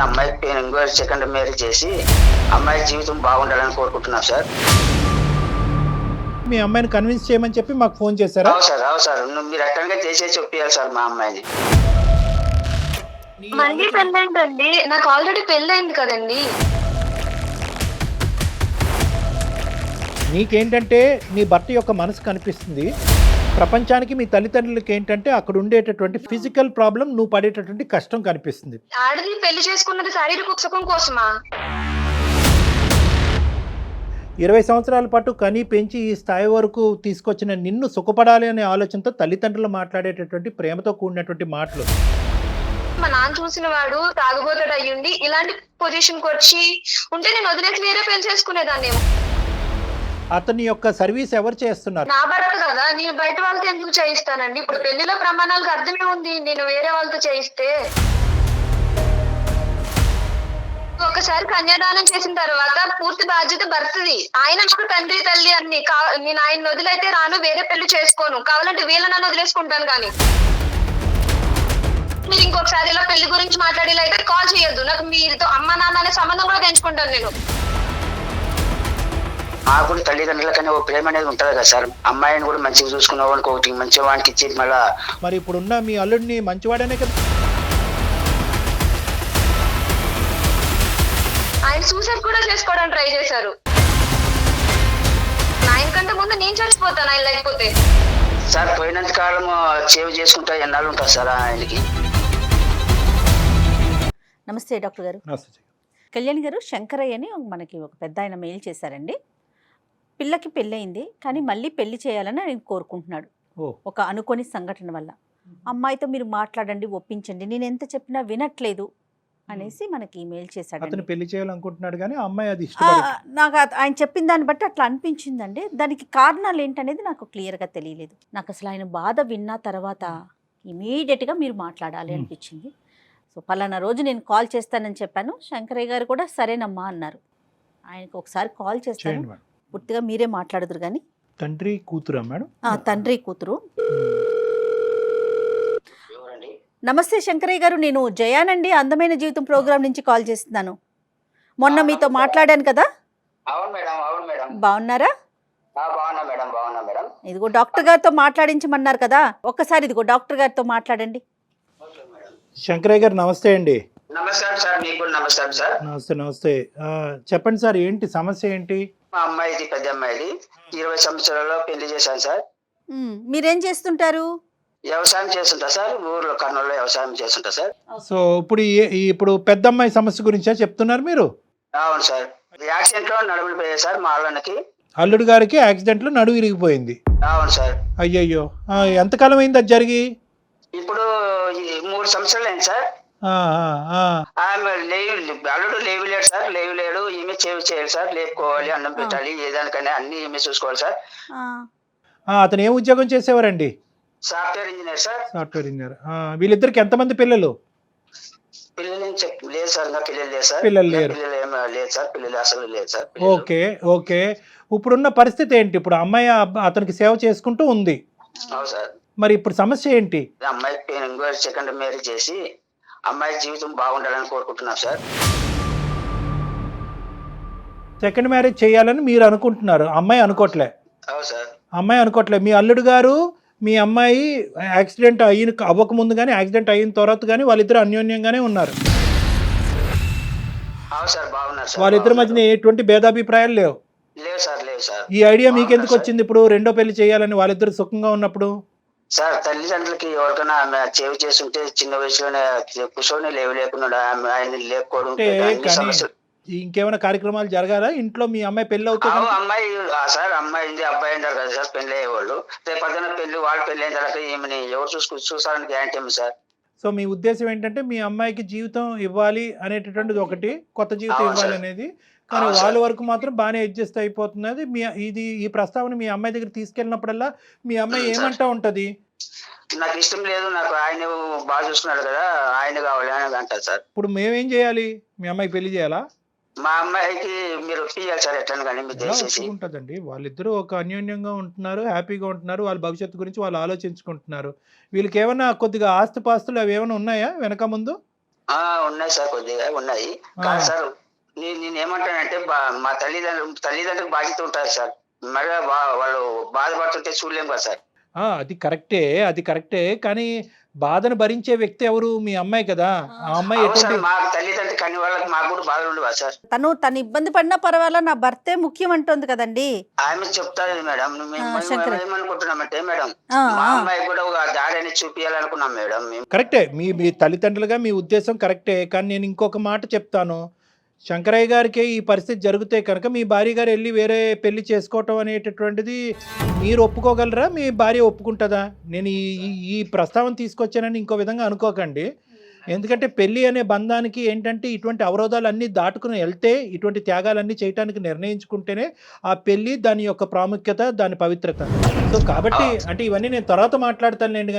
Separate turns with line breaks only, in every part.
అమ్మాయికి ఇంకో second marriage చేసి అమ్మాయి జీవితం బాగుండాలని కోరుకుంటున్నాం సార్.
మీ అమ్మాయిని కన్విన్స్ చేయమని చెప్పి మాకు ఫోన్ చేశారా?
అవును సార్ మీరు ఎక్కడిగా చేసేసి ఒప్పియాలి సార్ మా అమ్మాయిని.
మళ్ళీ పెళ్ళేంటండి? నాకు ఆల్రెడీ పెళ్ళైంది కదండి.
నీకేంటంటే నీ భర్త యొక్క మనసు కనిపిస్తుంది, ప్రపంచానికి మీ తల్లిదండ్రులకి ఏంటంటే అక్కడ ఉండేటటువంటి ఫిజికల్ ప్రాబ్లం, నువ్వు పడేటటువంటి కష్టం కనిపిస్తుంది.
ఆడది పెళ్లి చేసుకున్నది శారీరక సుఖం కోసమా?
20 సంవత్సరాల పాటు కని పెంచి ఈ స్థాయి వరకు తీసుకొచ్చిన నిన్ను సుఖపడాలి అనే ఆలోచనతో తల్లిదండ్రులు మాట్లాడేటటువంటి ప్రేమతో కూడినటువంటి మాటలు.
మా నాన్న చూసిన వాడు తాగుబోతాడు అయ్యుండి ఇలాంటి పొజిషన్ కి వచ్చి ఉంటే నేను వదిలేసి వేరే పెళ్లి చేసుకునేదాన్ని.
అతని యొక్క సర్వీస్ ఎవరు చేస్తున్నారు?
నా భర్త కదా, నేను బయట వాళ్ళతో ఎందుకు చేయిస్తానండి? ఇప్పుడు పెళ్లిలో ప్రమాణాలకు అర్థమే ఉంది, నేను వేరే వాళ్ళతో చేయిస్తే. ఒకసారి కన్యాదానం చేసిన తర్వాత పూర్తి బాధ్యత భర్తది. ఆయన నాకు తండ్రి తల్లి అన్ని. నేను ఆయన వదిలైతే రాను, వేరే పెళ్లి చేసుకోను. కావాలంటే వీళ్ళ నన్ను వదిలేసుకుంటాను. కానీ మీరు ఇంకొకసారి ఇలా పెళ్లి గురించి మాట్లాడేలా అయితే కాల్ చేయొద్దు. నాకు మీతో అమ్మ నాన్న అనే సంబంధం కూడా పెంచుకుంటాను నేను.
మాకు కూడా తల్లిదండ్రులకనే ఓ ప్రేమ అనేది ఉంటుంది కదా సార్. అమ్మాయిని కూడా మంచిగా చూసుకున్న వానికి ఒకటి మంచి వానికి ఇచ్చి మళ్ళా.
మరి ఇప్పుడున్న మీ అల్లుడిని మంచివాడనే కదా?
ఆయన సూసైడ్ కూడా చేసుకోవడానికి ట్రై చేశారు. ఆయనకంటే ముందు నేను చచ్చిపోతాను ఆయన లేకపోతే.
సార్ పోయినంత కాలం సేవ్ చేసుకుంటా ఎన్నాళ్ళు ఉంటుంది సార్ ఆయనకి.
నమస్తే డాక్టర్ గారు. కళ్యాణ్ గారు, శంకరయ్య అని మనకి ఒక పెద్ద ఆయన మెయిల్ చేశారండి. పిల్లకి పెళ్ళయింది కానీ మళ్ళీ పెళ్లి చేయాలని ఆయన కోరుకుంటున్నాడు. ఒక అనుకోని సంఘటన వల్ల. అమ్మాయితో మీరు మాట్లాడండి, ఒప్పించండి, నేను ఎంత చెప్పినా వినట్లేదు అనేసి మనకి మెయిల్ చేశాడు.
అతను పెళ్లి చేయాలనుకుంటున్నాడు కానీ అమ్మాయి అది
నాకు ఆయన చెప్పిన దాన్ని బట్టి అట్లా అనిపించిందండి. దానికి కారణాలు ఏంటనేది నాకు క్లియర్గా తెలియలేదు. నాకు అసలు ఆయన బాధ విన్న తర్వాత ఇమీడియట్గా మీరు మాట్లాడాలి అనిపించింది. సో పలానా రోజు నేను కాల్ చేస్తానని చెప్పాను. శంకరయ్య గారు కూడా సరేనమ్మా అన్నారు. ఆయనకు ఒకసారి కాల్ చేస్తాను, పూర్తిగా మీరే మాట్లాడదురు కానీ.
తండ్రి కూతురా మేడం?
తండ్రి కూతురు. నమస్తే శంకరయ్య గారు, నేను జయానండి, అందమైన జీవితం ప్రోగ్రాం నుంచి కాల్ చేస్తున్నాను. మొన్న మీతో మాట్లాడాను కదా.
అవును మేడం.
బాగున్నారా?
బాగున్నా మేడం.
ఇదిగో డాక్టర్ గారితో మాట్లాడించమన్నారు కదా, ఒక్కసారి ఇదిగో డాక్టర్ గారితో మాట్లాడండి.
శంకరయ్య గారు నమస్తే అండి.
నమస్కారం సార్. మీకు కూడా నమస్కారం సార్.
నమస్తే. చెప్పండి సార్, ఏంటి సమస్య ఏంటి?
మా అమ్మాయిది, పెద్ద అమ్మాయిది 20 సంవత్సరాల్లో పెళ్లి చేశాను సార్.
మీరేం చేస్తుంటారు?
వ్యవసాయం చేస్తుంటా సార్. ఊర్లో కర్నూలులో వ్యవసాయం చేస్తుంటా సార్.
సో ఇప్పుడు పెద్ద అమ్మాయి సమస్య గురించే చెప్తున్నారు మీరు?
అవును సార్. యాక్సిడెంట్ లో నడుములు పోయాయి సార్ మా అల్లనికి.
అల్లుడు గారికి యాక్సిడెంట్ లో నడుము విరిగిపోయింది.
అవును సార్.
అయ్యయ్యో, ఎంతకాలం అయింది అది జరిగి?
ఇప్పుడు 3 సంవత్సరాలు అయింది సార్. ఆమె అల్లుడు లేవు లేడు. ఈమె చేయాలి సార్, లేపుకోవాలి, అన్నం పెట్టాలి, ఏదానికైనా అన్ని ఈమె చూసుకోవాలి సార్.
అతను ఏం ఉద్యోగం చేసేవారండి?
Software engineer sir.
Software engineer. వీళ్ళిద్దరికి ఎంతమంది పిల్లలు?
పిల్లలు లేదు సార్. ఇంకా పిల్లలు లేదు సార్.
పిల్లలు లేరు.
లేదు సార్. పిల్లలు అసలు లేదు సార్.
ఓకే. ఇప్పుడున్న పరిస్థితి ఏంటి? ఇప్పుడు అమ్మాయి అతనికి సేవ చేసుకుంటూ ఉంది.
అవును సార్.
మరి ఇప్పుడు సమస్య ఏంటి?
అమ్మాయికి ఇంకో సెకండ్ మ్యారేజ్ చేసి అమ్మాయి జీవితం బాగుండాలని కోరుకుంటున్నాం సార్.
సెకండ్ మ్యారేజ్ చేయాలని మీరు అనుకుంటున్నారు, అమ్మాయి అనుకోవట్లే.
అవును సార్.
అమ్మాయి అనుకోవట్లే. మీ అల్లుడు గారు మీ అమ్మాయి యాక్సిడెంట్ అవ్వకముందు కానీ యాక్సిడెంట్ అయిన తర్వాత కానీ వాళ్ళిద్దరు అన్యోన్యంగానే ఉన్నారు.
అవును సార్, బాగున్నారు సార్.
వాళ్ళిద్దరి మధ్యన ఎటువంటి భేదాభిప్రాయాలు లేవు.
లేవు సార్.
ఈ ఐడియా మీకు ఎందుకు వచ్చింది ఇప్పుడు రెండో పెళ్లి చేయాలని, వాళ్ళిద్దరు సుఖంగా ఉన్నప్పుడు?
సార్, తల్లిదండ్రులకి ఎవరికైనా ఆమె చేవి చేస్తుంటే చిన్న వయసులోనే కూర్చొని లేకుండా ఆయన లేకపోవడం.
ఇంకేమైనా కార్యక్రమాలు జరగాలా ఇంట్లో? మీ అమ్మాయి పెళ్లి అవుతుంది.
అమ్మాయి సార్, అమ్మాయి అబ్బాయి ఉంటారు కదా సార్, పెళ్లి అయ్యేవాళ్ళు. రేపు పొద్దున్న వాళ్ళ పెళ్లి అయిన తర్వాత ఈమెని ఎవరు చూసారని గ్యారంటీ ఏమి సార్?
సో మీ ఉద్దేశం ఏంటంటే మీ అమ్మాయికి జీవితం ఇవ్వాలి అనేటటువంటిది ఒకటి, కొత్త జీవితం ఇవ్వాలి అనేది. కానీ వాళ్ళ వరకు మాత్రం బాగానే అడ్జస్ట్ అయిపోతున్నది. ఈ ప్రస్తావన మీ అమ్మాయి దగ్గర తీసుకెళ్ళినప్పుడల్లా మీ అమ్మాయి ఏమంటా ఉంటది?
నాకు ఇష్టం లేదు, నాకు ఆయన బాగా చూసుకున్నాడు కదా, ఆయన కావాలి అని అంటారు సార్.
ఇప్పుడు మేమేం చేయాలి? మీ అమ్మాయికి పెళ్లి చేయాలా?
మా అమ్మాయికి మీరు ఒప్పియాలి సార్. ఎట్లా కానీ మీరు దయచేసి.
ఉంటుందండి, వాళ్ళిద్దరూ ఒక అన్యోన్యంగా ఉంటున్నారు, హ్యాపీగా ఉంటున్నారు, వాళ్ళ భవిష్యత్తు గురించి వాళ్ళు ఆలోచించుకుంటున్నారు. వీళ్ళకి ఏమైనా కొద్దిగా ఆస్తిపాస్తులు అవి ఏమైనా ఉన్నాయా వెనక ముందు?
ఉన్నాయి సార్, కొద్దిగా ఉన్నాయి. కానీ సార్ నేను ఏమంటానంటే మా తల్లిదండ్రులకు బాధ్యత ఉంటుంది సార్. మరి వాళ్ళు బాధపడుతుంటే చూడలేము కదా సార్.
అది కరెక్టే కానీ బాధను భరించే వ్యక్తి ఎవరు? మీ అమ్మాయి కదా. ఆ అమ్మాయి ఎటువంటి
మా తల్లిదండ్రులు కానీ వాళ్ళకి మాకు కూడా బాధలు ఉండవా సార్?
తను ఇబ్బంది పడినా పర్వాలా, నా భర్తే ముఖ్యం అంటుంది కదండి.
ఆమె చెప్తారు మేడం. ఏమనుకుంటున్నామంటే మేడం, మా అమ్మాయి కూడా ఒక దారిని చూపించాలనుకున్నాం మేడం.
కరెక్టే, మీ తల్లిదండ్రులుగా మీ ఉద్దేశం కరెక్టే. కానీ నేను ఇంకొక మాట చెప్తాను. శంకరయ్య గారికి ఈ పరిస్థితి జరిగితే కనుక మీ భార్య గారు వెళ్ళి వేరే పెళ్లి చేసుకోవటం అనేటటువంటిది మీరు ఒప్పుకోగలరా? మీ భార్య ఒప్పుకుంటుందా? నేను ఈ ప్రస్తావన తీసుకొచ్చానని ఇంకో విధంగా అనుకోకండి. ఎందుకంటే పెళ్లి అనే బంధానికి ఏంటంటే ఇటువంటి అవరోధాలు అన్నీ దాటుకుని వెళ్తే, ఇటువంటి త్యాగాలన్నీ చేయడానికి నిర్ణయించుకుంటేనే ఆ పెళ్లి దాని యొక్క ప్రాముఖ్యత, దాని పవిత్రత. సో కాబట్టి అంటే ఇవన్నీ నేను తర్వాత మాట్లాడతానులేండి.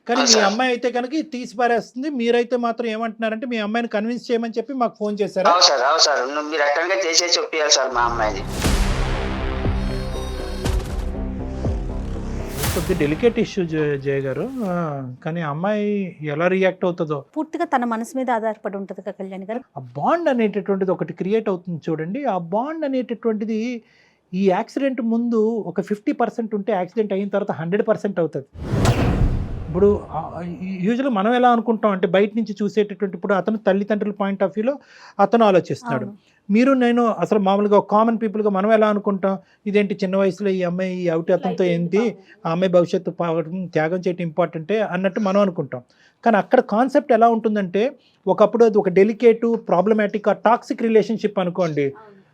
కానీ మీ అమ్మాయి అయితే కనుక తీసి పారేస్తుంది. మీరైతే మాత్రం ఏమంటున్నారంటే మీ అమ్మాయిని కన్విన్స్ చేయమని చెప్పి మాకు ఫోన్ చేశారు.
మీరు అట్టంగా చేసే చెప్పాలి సార్ మా అమ్మాయిని.
కొద్దిగా డెలికేట్ ఇష్యూ జయ గారు. కానీ అమ్మాయి ఎలా రియాక్ట్ అవుతుందో
పూర్తిగా తన మనసు మీద ఆధారపడి ఉంటుంది కదా కళ్యాణ్ గారు.
ఆ బాండ్ అనేటటువంటిది ఒకటి క్రియేట్ అవుతుంది చూడండి. ఆ బాండ్ అనేటటువంటిది ఈ యాక్సిడెంట్ ముందు ఒక 50% ఉంటే యాక్సిడెంట్ అయిన తర్వాత 100% అవుతుంది. ఇప్పుడు యూజువల్గా మనం ఎలా అనుకుంటాం అంటే బయట నుంచి చూసేటటువంటి, ఇప్పుడు అతను తల్లిదండ్రుల పాయింట్ ఆఫ్ వ్యూలో అతను ఆలోచిస్తున్నాడు. మీరు నేను అసలు మామూలుగా కామన్ పీపుల్గా మనం ఎలా అనుకుంటాం, ఇదేంటి చిన్న వయసులో ఈ అమ్మాయి అవిటి అతనితో ఏంటి, ఆ అమ్మాయి భవిష్యత్తు త్యాగం చేయటం ఇంపార్టెంటే అన్నట్టు మనం అనుకుంటాం. కానీ అక్కడ కాన్సెప్ట్ ఎలా ఉంటుందంటే, ఒకప్పుడు అది ఒక డెలికేటు ప్రాబ్లమాటిక్ టాక్సిక్ రిలేషన్షిప్ అనుకోండి.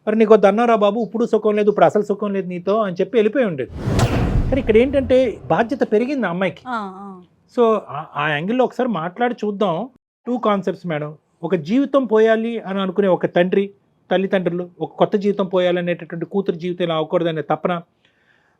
మరి నీకు దన్నారా బాబు, ఇప్పుడు సుఖం లేదు, ఇప్పుడు అసలు సుఖం లేదు నీతో అని చెప్పి వెళ్ళిపోయి ఉండేది. కానీ ఇక్కడ ఏంటంటే బాధ్యత పెరిగింది ఆ అమ్మాయికి. సో ఆ యాంగిల్లో ఒకసారి మాట్లాడి చూద్దాం. 2 కాన్సెప్ట్స్ మేడం. ఒక జీవితం పోయాలి అని అనుకునే ఒక తల్లిదండ్రులు, ఒక కొత్త జీవితం పోయాలనేటటువంటి కూతురు జీవితం ఇలా అవ్వకూడదనే తపన,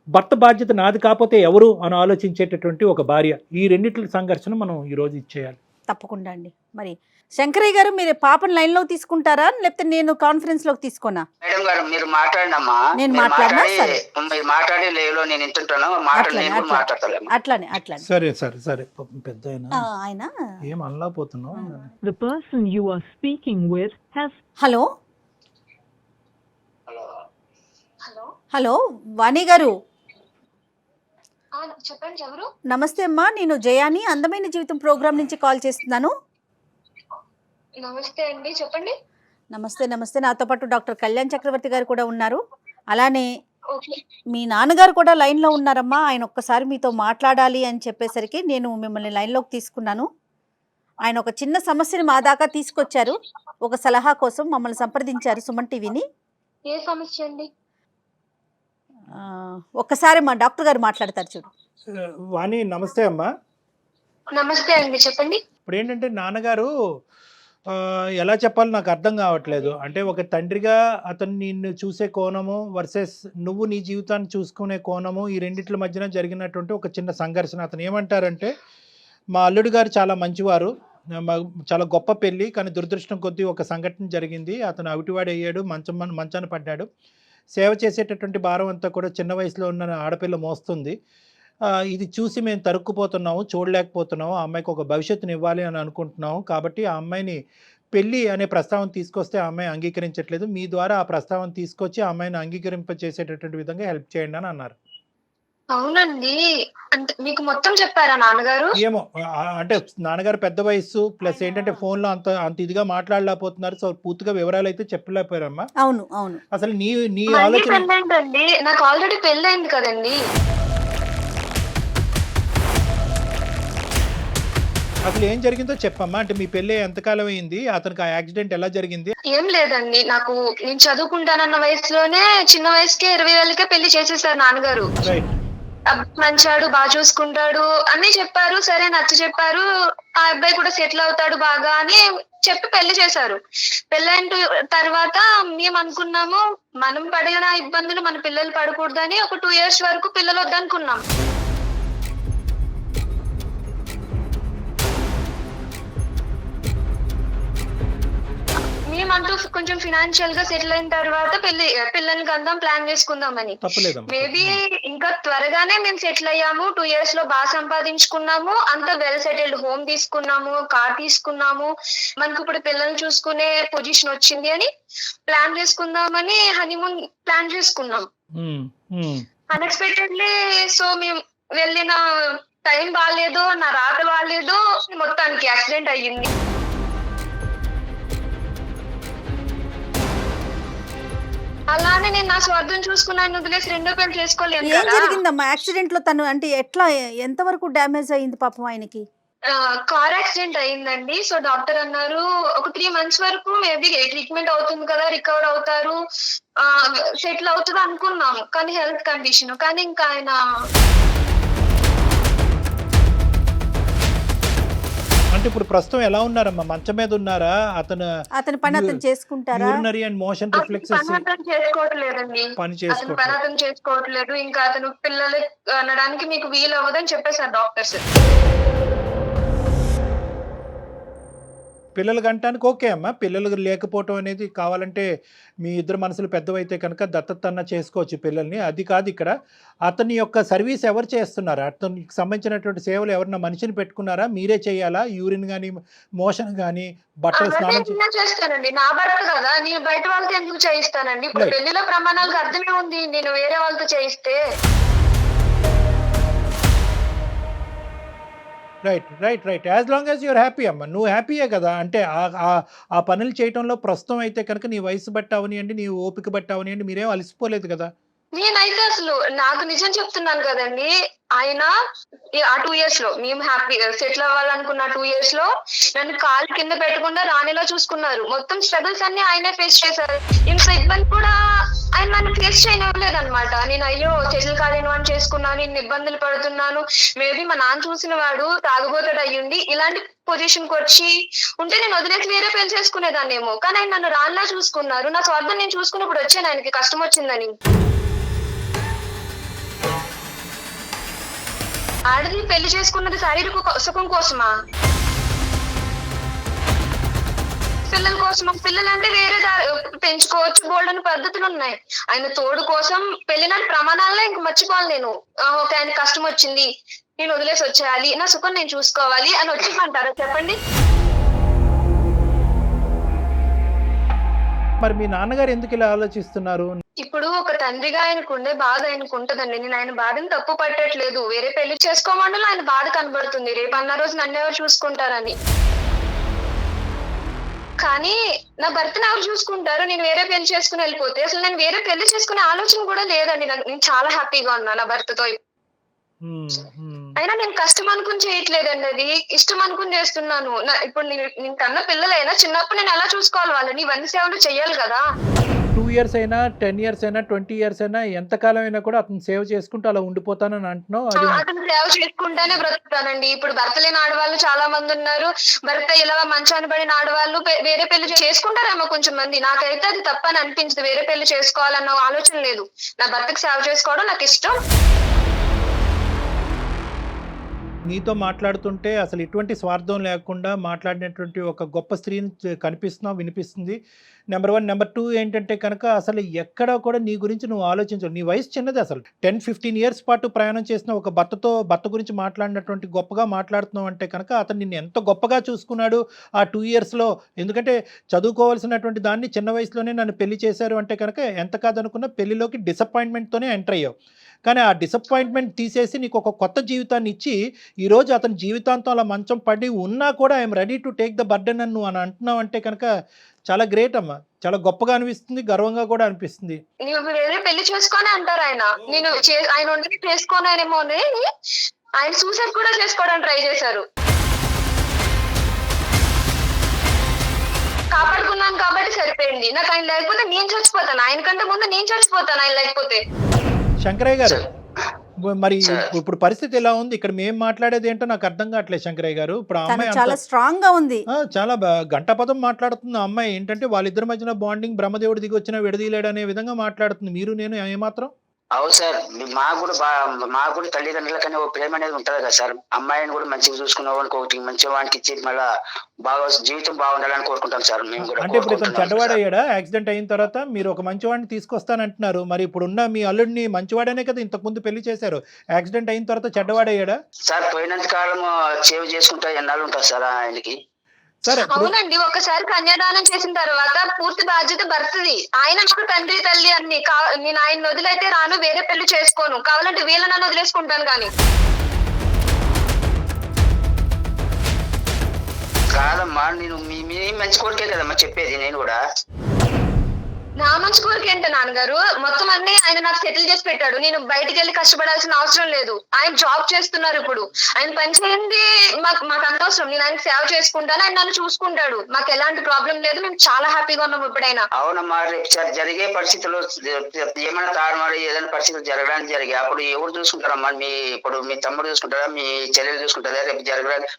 భర్త బాధ్యత నాది కాకపోతే ఎవరు అని ఆలోచించేటటువంటి ఒక భార్య, ఈ రెండిట్ల సంఘర్షణ మనం ఈరోజు ఇచ్చేయాలి.
తప్పకుండా అండి. మరి శంకరయ్య గారు మీరు పాపను లైన్ లో తీసుకుంటారా లేకపోతే నేను కాన్ఫరెన్స్ లోకి తీసుకోనా?
మేడం గారు మీరు మాట్లాడినమ్మా.
నేను మాట్లాడినా సరే,
మీరు మాట్లాడి లేలో నేను వింటుంటాను.
అట్లానే
సరే పెద్ద
ఆయన
ఏం అనలేకపోతున్నావు.
The person you are speaking with has
hello hello Vani గారు.
చెప్పండి ఎవరు?
నమస్తే అమ్మా, నేను జయాని అందమైన జీవితం ప్రోగ్రామ్ నుంచి కాల్ చేస్తున్నాను.
నమస్తే అండి, చెప్పండి.
నమస్తే. నాతో పాటు డాక్టర్ కళ్యాణ్ చక్రవర్తి గారు కూడా ఉన్నారు. అలానే మీ నాన్నగారు కూడా లైన్లో ఉన్నారమ్మా. ఆయన ఒక్కసారి మీతో మాట్లాడాలి అని చెప్పేసరికి నేను మిమ్మల్ని లైన్లోకి తీసుకున్నాను. ఆయన ఒక చిన్న సమస్యని మా దాకా తీసుకొచ్చారు. ఒక సలహా కోసం మమ్మల్ని సంప్రదించారు సుమన్ టీవీని.
ఏ సమస్య అండి?
ఒక్కసారి మా డాక్టర్ గారు మాట్లాడతారు చూడు.
వాణి నమస్తే అమ్మా.
నమస్తే అండి, చెప్పండి.
ఇప్పుడు ఏంటంటే నాన్నగారు ఎలా చెప్పాలో నాకు అర్థం కావట్లేదు. అంటే ఒక తండ్రిగా అతను నిన్ను చూసే కోణము వర్సెస్ నువ్వు నీ జీవితాన్ని చూసుకునే కోణము, ఈ రెండిట్ల మధ్యన జరిగినటువంటి ఒక చిన్న సంఘర్షణ. అతను ఏమంటారంటే, మా అల్లుడు గారు చాలా మంచివారు, చాలా గొప్ప పెళ్ళి, కానీ దురదృష్టం కొద్దీ ఒక సంఘటన జరిగింది. అతను అవిటివాడు అయ్యాడు, మంచాన పడ్డాడు. సేవ చేసేటటువంటి భారం అంతా కూడా చిన్న వయసులో ఉన్న ఆడపిల్ల మోస్తుంది. ఇది చూసి మేము తరుక్కుపోతున్నాము, చూడలేకపోతున్నాము. ఆ అమ్మాయికి ఒక భవిష్యత్తుని ఇవ్వాలి అని అనుకుంటున్నాము. కాబట్టి ఆ అమ్మాయిని పెళ్ళి అనే ప్రస్తావన తీసుకొస్తే ఆ అమ్మాయి అంగీకరించట్లేదు. మీ ద్వారా ఆ ప్రస్తావన తీసుకొచ్చి ఆ అమ్మాయిని అంగీకరింప చేసేటటువంటి విధంగా హెల్ప్ చేయండి అని అన్నారు.
అవునండి, అంటే మీకు మొత్తం చెప్పారా నాన్నగారు?
ఏమో అంటే నాన్నగారు పెద్ద వయసు, ప్లస్ ఏంటంటే ఫోన్లో అంత ఇదిగా మాట్లాడలేకపోతున్నారు. సో పూర్తిగా వివరాలు అయితే చెప్పలేకపోయారమ్మా.
అవును.
అసలు నీ ఆలోచన
ఏంటండి? నాకు ఆల్రెడీ పెళ్ళైంది కదండి.
అసలు ఏం జరిగిందో చెప్పమ్మా. అంటే మీ పెళ్ళి ఎంతకాలం అయింది, అతనికి ఆ యాక్సిడెంట్ ఎలా జరిగింది?
ఏం లేదండి, నేను చదువుకుంటానన్న వయసులోనే చిన్న వయసుకే 20 ఏళ్ళకే పెళ్లి చేసేసారు నాన్నగారు. మంచాడు, బాగా చూసుకుంటాడు అన్ని చెప్పారు. సరే నచ్చ చెప్పారు. ఆ అబ్బాయి కూడా సెటిల్ అవుతాడు బాగా అని చెప్పి పెళ్లి చేశారు. పెళ్ళైన తర్వాత మేము అనుకున్నాము మనం పడిన ఇబ్బందులు మన పిల్లలు పడకూడదని ఒక 2 years వరకు పిల్లలు వద్దనుకున్నాం. మేము మేమంటూ కొంచెం ఫినాన్షియల్ గా సెటిల్ అయిన తర్వాత పిల్లలకి అందాం ప్లాన్ చేసుకుందామని.
తప్పలేదమ్మా.
మేబీ ఇంకా త్వరగానే మేము సెటిల్ అయ్యాము. 2 years లో బాగా సంపాదించుకున్నాము, అంత వెల్ సెటిల్డ్ హోమ్ తీసుకున్నాము, కార్ తీసుకున్నాము, మనకు ఇప్పుడు పిల్లల్ని చూసుకునే పొజిషన్ వచ్చింది అని ప్లాన్ చేసుకుందామని హనీమూన్ ప్లాన్ చేసుకున్నాం. అన్ఎక్స్పెక్టెడ్లీ సో మేము వెళ్ళిన టైం బాగాలేదు, నా రాత బాగాలేదు, మొత్తానికి యాక్సిడెంట్ అయ్యింది. అలానే నేను నా స్వార్థం చూసుకున్నాను వదిలేసి రెండో పెళ్లి చేసుకోలేను
ఏం
కదా.
జరిగిందమ్మా యాక్సిడెంట్ లో? తను అంటే ఎట్లా, ఎంతవరకు డ్యామేజ్ అయింది పాపం ఆయనకి?
కార్ యాక్సిడెంట్ అయిందండి. సో డాక్టర్ అన్నారు ఒక 3 months వరకు మేబీ ట్రీట్మెంట్ అవుతుంది కదా, రికవర్ అవుతారు, సెటిల్ అవుతుంది అనుకున్నాము. కానీ హెల్త్ కండిషన్, కానీ ఇంకా ఆయన
అంటే ఇప్పుడు ప్రస్తుతం ఎలా ఉన్నారమ్మా? మంచం మీద ఉన్నారా?
అతని పని అతను చేసుకుంటారా?
యూరినరీ అండ్ మోషన్ రిఫ్లెక్సెస్
పని అతను చేసుకోవట్లేదండి. అతను పని అతను చేసుకోవట్లేదు. ఇంకా అతను పిల్లలు అనడానికి మీకు వీలు అవ్వదని చెప్పేశారు డాక్టర్స్.
పిల్లలు కంటానికి ఓకే అమ్మా, పిల్లలు లేకపోవటం అనేది కావాలంటే మీ ఇద్దరు మనసులు పెద్దవైతే కనుక దత్తత అన్న చేసుకోవచ్చు పిల్లల్ని. అది కాదు ఇక్కడ. అతని యొక్క సర్వీస్ ఎవరు చేస్తున్నారు? అతనికి సంబంధించినటువంటి సేవలు ఎవరన్నా మనిషిని పెట్టుకున్నారా? మీరే చేయాలా? యూరిన్ కానీ మోషన్ కానీ బట్టలు స్నానం
చేస్తానండి. నా భర్త కదా, నేను బయట వాళ్ళతో ఎందుకు చేయిస్తానండి? ఇప్పుడు పెళ్లిలో ప్రమాణాలకు అర్థమే ఉంది నేను వేరే వాళ్ళతో చేయిస్తే.
Right as long as you are happy అమ్మ. నువ్వు హ్యాపీయే కదా. అంటే ఆ పనులు చేయటంలో ప్రస్తుతం అయితే కనుక నీ వయసు బట్టి అవనియండి, నీ ఓపిక బట్టి అవనియండి, మీరేం అలసిపోలేదు కదా.
నేనైతే అసలు నాకు నిజం చెప్తున్నాను కదండి, ఆయన ఆ 2 years లో మేము హ్యాపీ సెటిల్ అవ్వాలనుకున్న 2 years లో నన్ను కాలు కింద పెట్టకుండా రాణిలో చూసుకున్నారు. మొత్తం స్ట్రగుల్స్ అన్ని ఆయనే ఫేస్ చేశారు. ఇంత ఇబ్బంది కూడా ఆయన నన్ను ఫేస్ చేయనివ్వలేదు అనమాట. నేను అయ్యో సెటిల్ కాలేను అని చేసుకున్నాను, ఇన్ని ఇబ్బందులు పడుతున్నాను, మేబీ మా నాన్న చూసిన వాడు తాగుబోతాడు అయ్యుండి ఇలాంటి పొజిషన్ కి వచ్చి ఉంటే నేను వదిలేసి వేరే పెళ్లి చేసుకునేదాన్నేమో. కానీ ఆయన నన్ను రాణిలా చూసుకున్నారు. నా స్వార్థం నేను చూసుకున్నప్పుడు వచ్చాను ఆయనకి కష్టం వచ్చిందని. ఆడది పెళ్లి చేసుకున్నది శారీరక సుఖం కోసమా? పిల్లల కోసమా? పిల్లలంటే వేరే పెంచుకోవచ్చు, బోల్డని పద్ధతులు ఉన్నాయి. ఆయన తోడు కోసం పెళ్లినాటి ప్రమాణాల్లో ఇంక మర్చిపోవాలి నేను. ఓకే ఆయన కష్టం వచ్చింది, నేను వదిలేసి వచ్చేయాలి, నా సుఖం నేను చూసుకోవాలి అని వచ్చేమంటారా చెప్పండి?
మరి మీ నాన్నగారు ఎందుకు ఇలా ఆలోచిస్తున్నారు?
ఇప్పుడు ఒక తండ్రిగా ఆయనకు ఉండే బాధ ఆయనకు ఉంటదండి. నేను ఆయన బాధని తప్పు పట్టట్లేదు. వేరే పెళ్లి చేసుకోమండలో ఆయన బాధ కనబడుతుంది, రేపు అన్న రోజు నన్ను ఎవరు చూసుకుంటారని. కానీ నా భర్తను ఎవరు చూసుకుంటారు? నేను వేరే పెళ్లి చేసుకుని వెళ్ళిపోతే అసలు నేను వేరే పెళ్లి చేసుకునే ఆలోచన కూడా లేదండి. నేను చాలా హ్యాపీగా ఉన్నా నా భర్తతో. అయినా నేను కష్టం అనుకుని చేయట్లేదండి, అది ఇష్టం అనుకుని చేస్తున్నాను. ఇప్పుడు నేను కన్న పిల్లలైనా చిన్నప్పుడు నేను ఎలా చూసుకోవాలి వాళ్ళని? ఇవన్నీ సేవలు చెయ్యాలి కదా.
2 years అయినా 10 years అయినా 20 years అయినా ఎంతకాలం అయినా కూడా అతను సేవ్ చేసుకుంటూ అలా ఉండిపోతానని అంటున్నావు.
అతను సేవ చేసుకుంటానే బ్రతుకుతానండి. ఇప్పుడు భర్త లేని ఆడవాళ్ళు చాలా మంది ఉన్నారు. భర్త ఇలా మంచాన్ని పడిన ఆడవాళ్ళు వేరే పెళ్లి చేసుకుంటారేమో కొంచెం మంది. నాకైతే అది తప్పని అనిపించదు. వేరే పెళ్లి చేసుకోవాలన్న ఆలోచన లేదు. నా భర్తకు సేవ చేసుకోవడం నాకు ఇష్టం.
నీతో మాట్లాడుతుంటే అసలు ఎటువంటి స్వార్థం లేకుండా మాట్లాడినటువంటి ఒక గొప్ప స్త్రీని కనిపిస్తున్నావు, వినిపిస్తుంది. నెంబర్ 1. నెంబర్ 2 ఏంటంటే కనుక అసలు ఎక్కడ కూడా నీ గురించి నువ్వు ఆలోచించవు. నీ వయసు చిన్నది. అసలు 10-15 years పాటు ప్రయాణం చేసిన ఒక భర్త గురించి మాట్లాడినటువంటి గొప్పగా మాట్లాడుతున్నావు అంటే కనుక అతను నిన్ను ఎంత గొప్పగా చూసుకున్నాడు ఆ 2 yearsలో. ఎందుకంటే చదువుకోవాల్సినటువంటి దాన్ని చిన్న వయసులోనే నన్ను పెళ్లి చేశారు అంటే కనుక ఎంత కాదనుకున్నా పెళ్లిలోకి డిసప్పాయింట్మెంట్తోనే ఎంటర్ అయ్యావు. కానీ ఆ డిసప్పాయింట్మెంట్ తీసేసి నీకు ఒక కొత్త జీవితాన్ని ఇచ్చి ఈరోజు అతని జీవితాంతం అలా మంచం పడి ఉన్నా కూడా I'm ready to take the burden అని నువ్వు అని అంటున్నావు అంటే కనుక చాలా గ్రేట్ అమ్మా. చాలా గొప్పగా అనిపిస్తుంది, గర్వంగా కూడా అనిపిస్తుంది.
నువ్వు వేరే పెళ్లి చేసుకొని అంటారు ఆయన. నేను ఆయన ఉండి చేసుకోనేమో అని ఆయన సూసైడ్ కూడా చేసుకోవడానికి ట్రై చేశారు. కాపాడుకున్నాను కాబట్టి సరిపోయింది. నాకు ఆయన లేకపోతే నేను చచ్చిపోతాను. ఆయన కంటే ముందు నేను చచ్చిపోతాను ఆయన లేకపోతే.
శంకరయ్య గారు, మరి ఇప్పుడు పరిస్థితి ఎలా ఉంది? ఇక్కడ మేము మాట్లాడేది ఏంటో నాకు అర్థం కావట్లేదు శంకరయ్య గారు. ఇప్పుడు ఆ అమ్మాయి
చాలా స్ట్రాంగ్ గా ఉంది,
చాలా గంటపదం మాట్లాడుతుంది ఆ అమ్మాయి. ఏంటంటే వాళ్ళిద్దరి మధ్యన బాండింగ్ బ్రహ్మదేవుడు దిగి వచ్చిన విడదీయలేడు అనే విధంగా మాట్లాడుతుంది. మీరు నేను ఏమాత్రం
అవును సార్, మాకు కూడా తల్లిదండ్రులకనే ఒక ప్రేమ అనేది ఉంటది కదా సార్. అమ్మాయిని కూడా మంచిగా చూసుకున్న వానికి ఒకటి మంచి వానికి ఇచ్చి మళ్ళా బాగా జీవితం బాగుండాలని కోరుకుంటాం సార్. మేము కూడా
అంటే ఇప్పుడు ఇతను చెడ్డవాడయ్యాడా యాక్సిడెంట్ అయిన తర్వాత? మీరు ఒక మంచివాడిని తీసుకొస్తానంటున్నారు, మరి ఇప్పుడున్న మీ అల్లుడిని మంచివాడనే కదా ఇంతకు ముందు పెళ్లి చేశారు, యాక్సిడెంట్ అయిన తర్వాత చెడ్డవాడయ్యాడా?
సార్ పోయినంత కాలం సేవ్ చేసుకుంటా ఎన్నాళ్ళు ఉంటారు సార్ ఆయనకి.
సరే
అవునండి, ఒకసారి కన్యాదానం చేసిన తర్వాత పూర్తి బాధ్యత భర్తది. ఆయన నాకు తండ్రి తల్లి అన్ని. నేను ఆయన వదిలైతే రాను, వేరే పెళ్లి చేసుకోను, కావాలంటే వీళ్ళనన్ను వదిలేసుకుంటాను. కానీ
కాదమ్మా, నేను మీ మంచి కోరికే కదమ్మా చెప్పేది. నేను కూడా
నా మంచి కోరిక ఏంటో నాన్నగారు, మొత్తం అన్ని ఆయన నాకు సెటిల్ చేసి పెట్టాడు. నేను బయటికి వెళ్ళి కష్టపడాల్సిన అవసరం లేదు. ఆయన జాబ్ చేస్తున్నారు ఇప్పుడు. ఆయన పని చేయండి మాకు అంత అవసరం. నేను ఆయనకి సేవ చేసుకుంటాను, ఆయన నన్ను చూసుకుంటాడు. మాకు ఎలాంటి ప్రాబ్లం లేదు, మేము చాలా హ్యాపీగా ఉన్నాం ఇప్పుడైనా.
అవునమ్మా, రేపు జరిగే పరిస్థితుల్లో ఏమైనా తారుమారు ఏదైనా పరిస్థితులు జరగడానికి జరిగాయి అప్పుడు ఎవరు చూసుకుంటారమ్మా? ఇప్పుడు మీ తమ్ముడు చూసుకుంటారా, మీ చెల్లెలు చూసుకుంటారా? రేపు జరగడానికి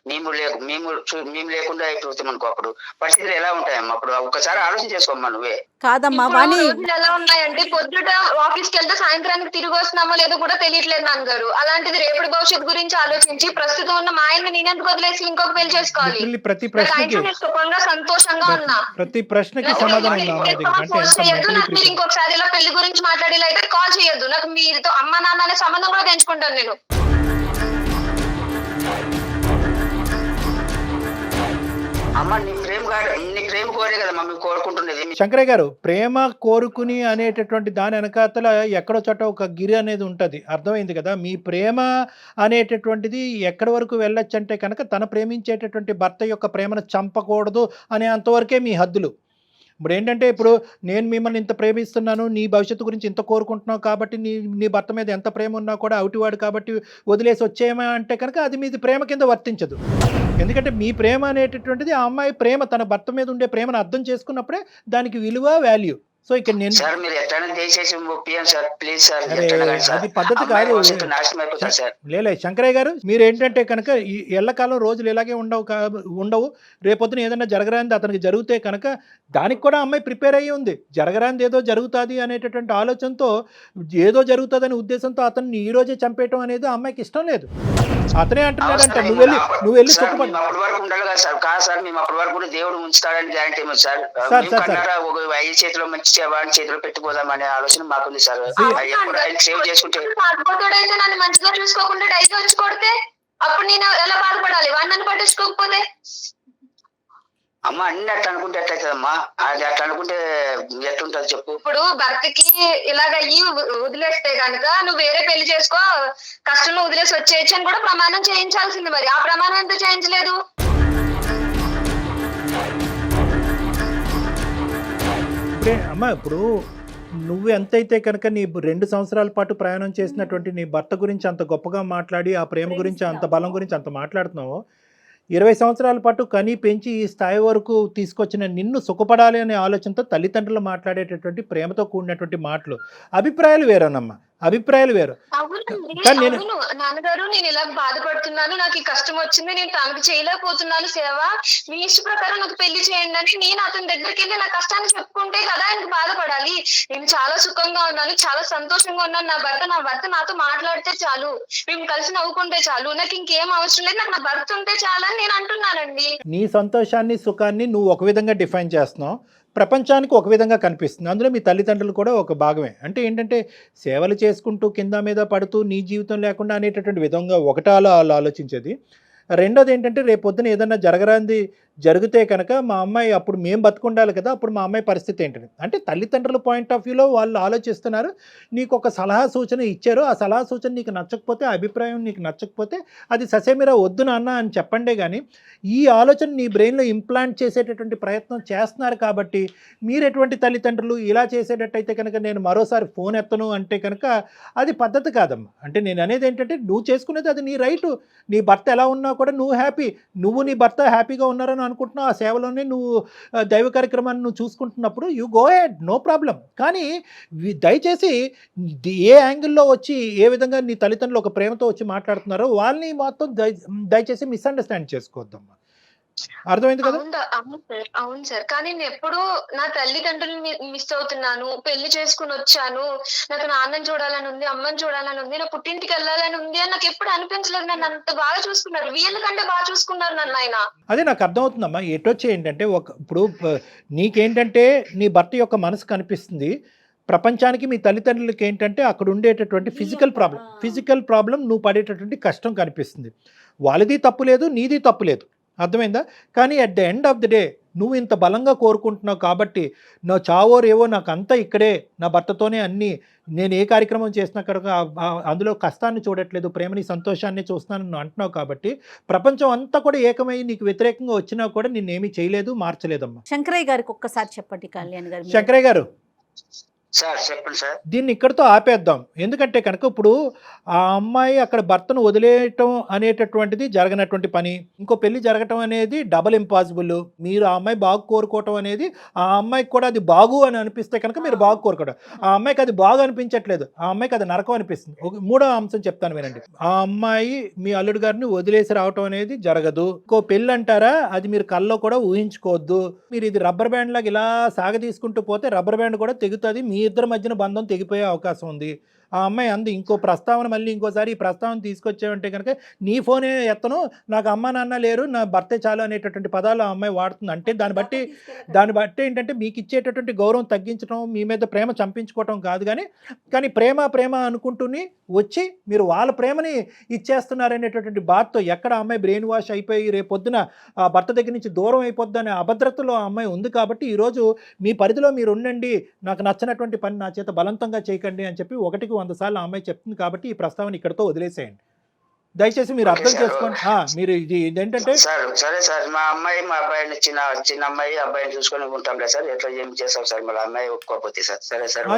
మేము లేకుండా అయిపోతాం అనుకో, అప్పుడు పరిస్థితులు ఎలా ఉంటాయమ్మా? అప్పుడు ఒకసారి ఆలోచన చేసుకోమ్మా నువ్వే.
కాదమ్మా
రోజులు ఎలా ఉన్నాయంటే పొద్దుట ఆఫీస్ కి వెళ్తే సాయంత్రానికి తిరిగి వస్తున్నామో లేదో కూడా తెలియట్లేదు నాన్నగారు. అలాంటిది రేపటి భవిష్యత్తు గురించి ఆలోచించి ప్రస్తుతం ఉన్న మా ఆయన నేనెందుకు వదిలేసి ఇంకొక పెళ్లి చేసుకోవాలి?
ప్రతి ప్రశ్నకి
సుఖంగా సంతోషంగా ఉన్నా.
ప్రతి ప్రశ్నకి సమాధానం
మీరు ఇంకొకసారి ఇలా పెళ్లి గురించి మాట్లాడేలా కాల్ చేయొద్దు. నాకు మీతో అమ్మ నాన్న అనే సంబంధం కూడా పెంచుకుంటాను నేను.
అమ్మ నీ ప్రేమ కోరే కదా మమ్మీ కోరుకుంటున్నది.
శంకరయ్య గారు, ప్రేమ కోరుకుని అనేటటువంటి దాని వెనకాతల ఎక్కడో చోట ఒక గిరి అనేది ఉంటుంది, అర్థమైంది కదా? మీ ప్రేమ అనేటటువంటిది ఎక్కడి వరకు వెళ్ళొచ్చు అంటే కనుక తన ప్రేమించేటటువంటి భర్త యొక్క ప్రేమను చంపకూడదు అనే అంతవరకే మీ హద్దులు. ఇప్పుడు ఏంటంటే, ఇప్పుడు నేను మిమ్మల్ని ఇంత ప్రేమిస్తున్నాను, నీ భవిష్యత్తు గురించి ఇంత కోరుకుంటున్నావు కాబట్టి నీ భర్త మీద ఎంత ప్రేమ ఉన్నా కూడా అవుటివాడు కాబట్టి వదిలేసి వచ్చేయమా అంటే కనుక అది మీది ప్రేమ కింద వర్తించదు. ఎందుకంటే మీ ప్రేమ అనేటటువంటిది ఆ అమ్మాయి ప్రేమ, తన భర్త మీద ఉండే ప్రేమను అర్థం చేసుకున్నప్పుడే దానికి విలువ, వాల్యూ. సో ఇక్కడ నేను అది పద్ధతి కాదు. లేలే శంకరయ్య గారు, మీరు ఏంటంటే కనుక ఈ ఎల్లకాలం రోజులు ఇలాగే ఉండవు. రేపొద్దున ఏదైనా జరగరాంది అతనికి జరిగితే కనుక దానికి కూడా అమ్మాయి ప్రిపేర్ అయ్యి ఉంది. జరగరాంది ఏదో జరుగుతుంది అనేటటువంటి ఆలోచనతో, ఏదో జరుగుతుందనే ఉద్దేశంతో అతన్ని ఈ రోజే చంపేయటం అనేది అమ్మాయికి ఇష్టం లేదు. అతనే అంటున్నాడంట నువ్వు వెళ్ళి
సుఖపడి అప్పటి వరకు ఉండాలి కదా సార్. కాదు సార్, మేము అప్పటి వరకు కూడా దేవుడు ఉంచుతాడని గ్యారంటీ ఏమో సార్. ఐదు చేతిలో మంచి వాడి చేతిలో పెట్టిపోదామనే ఆలోచన మాకుంది సార్. సేవ్ చేసుకుంటే
నన్ను మంచిగా చూసుకోకుండా డైలీ వచ్చి కొడితే అప్పుడు నేను ఎలా బాధపడాలి? వాడిని నన్ను పట్టించుకోకపోతే?
అమ్మ అన్ని అట్లా అనుకుంటే ఎట్లయితుందమ్మా? అది అట్లా అనుకుంటే ఎట్లుంటది చెప్పు?
ఇప్పుడు భర్తకి ఇలాగయ్యి వదిలేస్తే కనుక నువ్వు వేరే పెళ్లి చేసుకో, కష్టంలో వదిలేసి వచ్చేయచ్చు అని కూడా ప్రమాణం చేయించాల్సింది. మరి ఆ ప్రమాణం ఎందుకు చేయించలేదు?
అమ్మా, ఇప్పుడు నువ్వు ఎంతైతే కనుక నీ 2 సంవత్సరాల పాటు ప్రయాణం చేసినటువంటి నీ భర్త గురించి అంత గొప్పగా మాట్లాడి, ఆ ప్రేమ గురించి అంత బలం గురించి అంత మాట్లాడుతున్నావు, 20 సంవత్సరాల పాటు కని పెంచి ఈ స్థాయి వరకు తీసుకొచ్చిన నిన్ను సుఖపడాలి అనే ఆలోచనతో తల్లిదండ్రులు మాట్లాడేటటువంటి ప్రేమతో కూడినటువంటి మాటలు, అభిప్రాయాలు వేరేనమ్మా, అభిప్రాయాలు వేరు.
నాన్నగారు, నేను ఇలా బాధపడుతున్నాను, నాకు ఈ కష్టం వచ్చింది, నేను తనకు చేయలేకపోతున్నాను సేవ, మీ ఇష్ట ప్రకారం నాకు పెళ్లి చేయండి అని నేను అతని దగ్గరికి వెళ్ళి నా కష్టాన్ని చెప్పుకుంటే కదా ఆయనకు బాధపడాలి. నేను చాలా సుఖంగా ఉన్నాను, చాలా సంతోషంగా ఉన్నాను, నా భర్త నాతో మాట్లాడితే చాలు, మేము కలిసి నవ్వుకుంటే చాలు, నాకు ఇంకేం అవసరం లేదు, నాకు నా భర్త ఉంటే చాలు అని నేను అంటున్నానండి.
నీ సంతోషాన్ని, సుఖాన్ని నువ్వు ఒక విధంగా డిఫైన్ చేస్తున్నావు, ప్రపంచానికి ఒక విధంగా కనిపిస్తుంది. అందులో మీ తల్లిదండ్రులు కూడా ఒక భాగమే. అంటే ఏంటంటే, సేవలు చేసుకుంటూ కింద మీద పడుతూ నీ జీవితం లేకుండా అనేటటువంటి విధంగా ఒకటా ఆలోచించేది. రెండోది ఏంటంటే, రేపొద్దున ఏదన్నా జరగరాంది జరిగితే కనుక మా అమ్మాయి అప్పుడు మేము బతుకుండాలి కదా, అప్పుడు మా అమ్మాయి పరిస్థితి ఏంటని. అంటే తల్లిదండ్రుల పాయింట్ ఆఫ్ వ్యూలో వాళ్ళు ఆలోచిస్తున్నారు, నీకు ఒక సలహా సూచన ఇచ్చారు, ఆ సలహా సూచన నీకు నచ్చకపోతే, ఆ అభిప్రాయం నీకు నచ్చకపోతే అది ససేమిరా వద్దు నాన్న అని చెప్పండే. కానీ ఈ ఆలోచన నీ బ్రెయిన్లో ఇంప్లాంట్ చేసేటటువంటి ప్రయత్నం చేస్తున్నారు. కాబట్టి మీరు ఎటువంటి తల్లిదండ్రులు ఇలా చేసేటట్టయితే కనుక నేను మరోసారి ఫోన్ ఎత్తను అంటే కనుక అది పద్ధతి కాదమ్మా. అంటే నేను అనేది ఏంటంటే, నువ్వు చేసుకునేది అది నీ రైటు. నీ భర్త ఎలా ఉన్నా కూడా నువ్వు హ్యాపీ, నువ్వు నీ భర్త హ్యాపీగా ఉన్నారని అనుకుంటున్నావు, ఆ సేవలోనే నువ్వు దైవ కార్యక్రమాన్ని నువ్వు చూసుకుంటున్నప్పుడు you go ahead, no problem. కానీ దయచేసి ఏ యాంగిల్లో వచ్చి ఏ విధంగా నీ తల్లిదండ్రులు ఒక ప్రేమతో వచ్చి మాట్లాడుతున్నారో వాళ్ళని మొత్తం దయచేసి మిస్అండర్స్టాండ్ చేసుకోవద్దమ్మా. అర్థమైంది కదా?
అవును సార్, అవును సార్. కానీ నేను ఎప్పుడు నా తల్లిదండ్రులని మిస్ అవుతున్నాను. పెళ్లి చేసుకుని వచ్చాను. నాకు నాన్నని చూడాలని ఉంది, అమ్మని చూడాలని ఉంది, నా పుట్టింటికి వెళ్ళాలని ఉంది అని నాకు ఎప్పుడు అనిపించలేదు. నన్ను అంత బాగా చూసుకున్నారు, వీళ్ళకంటే బాగా చూసుకున్నారు నన్ను ఆయన.
అదే నాకు అర్థమవుతుందమ్మా. ఎటొచ్చి ఏంటంటే ఇప్పుడు నీకేంటంటే నీ భర్త యొక్క మనసు కనిపిస్తుంది. ప్రపంచానికి మీ తల్లిదండ్రులకి ఏంటంటే అక్కడ ఉండేటటువంటి ఫిజికల్ ప్రాబ్లం నువ్వు పడేటటువంటి కష్టం కనిపిస్తుంది. వాళ్ళది తప్పు లేదు, నీది తప్పు లేదు. అర్థమైందా? కానీ at the end of the day నువ్వు ఇంత బలంగా కోరుకుంటున్నావు కాబట్టి నా చావో రేవో నాకు అంతా ఇక్కడే నా భర్తతోనే అన్నీ, నేను ఏ కార్యక్రమం చేసినా కనుక అందులో కష్టాన్ని చూడట్లేదు, ప్రేమని సంతోషాన్ని చూస్తున్నాను నువ్వు అంటున్నావు కాబట్టి ప్రపంచం అంతా కూడా ఏకమై నీకు వ్యతిరేకంగా వచ్చినా కూడా నిన్నేమీ చేయలేదు, మార్చలేదమ్మా.
శంకరయ్య గారికి ఒక్కసారి చెప్పండి కళ్యాణ్ గారు.
శంకరయ్య గారు
సార్ చెప్పండి సార్.
దీన్ని ఇక్కడితో ఆపేద్దాం. ఎందుకంటే కనుక ఇప్పుడు ఆ అమ్మాయి అక్కడ భర్తను వదిలేయటం అనేటటువంటిది జరగనటువంటి పని. ఇంకో పెళ్లి జరగటం అనేది డబల్ ఇంపాసిబుల్. మీరు ఆ అమ్మాయి బాగు కోరుకోవటం అనేది ఆ అమ్మాయికి కూడా అది బాగు అని అనిపిస్తే కనుక మీరు బాగు కోరుకోవడం. ఆ అమ్మాయికి అది బాగు అనిపించట్లేదు, ఆ అమ్మాయికి అది నరకం అనిపిస్తుంది. మూడో అంశం చెప్తాను వినండి. ఆ అమ్మాయి మీ అల్లుడు గారిని వదిలేసి రావటం అనేది జరగదు. ఇంకో పెళ్ళి అంటారా, అది మీరు కల్లో కూడా ఊహించుకోవద్దు. మీరు ఇది రబ్బర్ బ్యాండ్ లాగా ఇలా సాగదీసుకుంటూ పోతే రబ్బర్ బ్యాండ్ కూడా తెగుతుంది, మీ ఇద్దరి మధ్యన బంధం తెగిపోయే అవకాశం ఉంది. ఆ అమ్మాయి అంది ఇంకో ప్రస్తావన, మళ్ళీ ఇంకోసారి ఈ ప్రస్తావన తీసుకొచ్చావంటే కనుక నీ ఫోనే ఎత్తను, నాకు అమ్మ నాన్న లేరు, నా భర్తే చాలు అనేటటువంటి పదాలు ఆ అమ్మాయి వాడుతుంది. అంటే దాన్ని బట్టి ఏంటంటే మీకు ఇచ్చేటటువంటి గౌరవం తగ్గించడం, మీ మీద ప్రేమ చంపించుకోవటం కాదు, కానీ ప్రేమ అనుకుంటూనే వచ్చి మీరు వాళ్ళ ప్రేమని ఇచ్చేస్తున్నారనేటటువంటి బాధతో ఎక్కడ ఆ అమ్మాయి బ్రెయిన్ వాష్ అయిపోయి రేపొద్దున ఆ భర్త దగ్గర నుంచి దూరం అయిపోద్ది అనే అభద్రతలో ఆ అమ్మాయి ఉంది. కాబట్టి ఈరోజు మీ పరిధిలో మీరు ఉండండి, నాకు నచ్చినటువంటి పని నా చేత బలవంతంగా చేయకండి అని చెప్పి 100 సార్లు ఆ అమ్మాయి చెప్తుంది. కాబట్టి ఈ ప్రస్తావన ఇక్కడితో వదిలేసేయండి. దయచేసి మీరు అర్థం చేసుకోండి. మీరు ఇది ఏంటంటే
సరే సార్, మా అమ్మాయి మా అబ్బాయిని చిన్న అమ్మాయి అబ్బాయిని చూసుకొని ఉంటాంలే సార్. ఎట్లా ఏం చేస్తాం సార్, మళ్ళీ అమ్మాయి ఒప్పుకోకపోతే సార్. సరే సార్,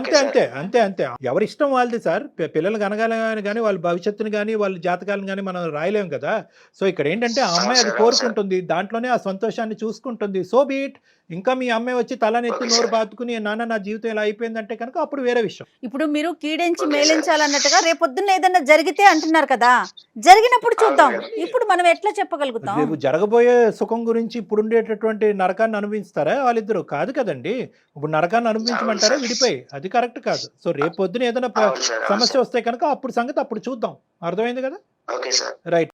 అంతే ఎవరి ఇష్టం వాళ్ళది సార్. పిల్లలు కనగాలని కానీ వాళ్ళ భవిష్యత్తుని కానీ వాళ్ళ జాతకాలను కానీ మనం రాయలేం కదా. సో ఇక్కడ ఏంటంటే ఆ అమ్మాయి అది కోరుకుంటుంది, దాంట్లోనే ఆ సంతోషాన్ని చూసుకుంటుంది. So beat. ఇంకా మీ అమ్మాయి వచ్చి తలనెత్తి నోరు బాదుకుని నాన్న నా జీవితం ఇలా అయిపోయిందంటే కనుక అప్పుడు వేరే విషయం.
ఇప్పుడు మీరు కీడించి మేలించాలన్నట్టుగా రేపొద్దున్న ఏదన్నా జరిగితే అంటున్నారు కదా, జరిగినప్పుడు చూద్దాం. ఇప్పుడు మనం ఎట్లా చెప్పగలుగుతాం?
రేపు జరగబోయే సుఖం గురించి ఇప్పుడు ఉండేటటువంటి నరకాన్ని అనుభవిస్తారా వాళ్ళిద్దరు? కాదు కదండి. ఇప్పుడు నరకాన్ని అనుభవించమంటారా విడిపోయి? అది కరెక్ట్ కాదు. సో రేపు పొద్దున ఏదైనా సమస్య వస్తే కనుక అప్పుడు సంగతి అప్పుడు చూద్దాం. అర్థమైంది కదా?
Okay sir.
రైట్.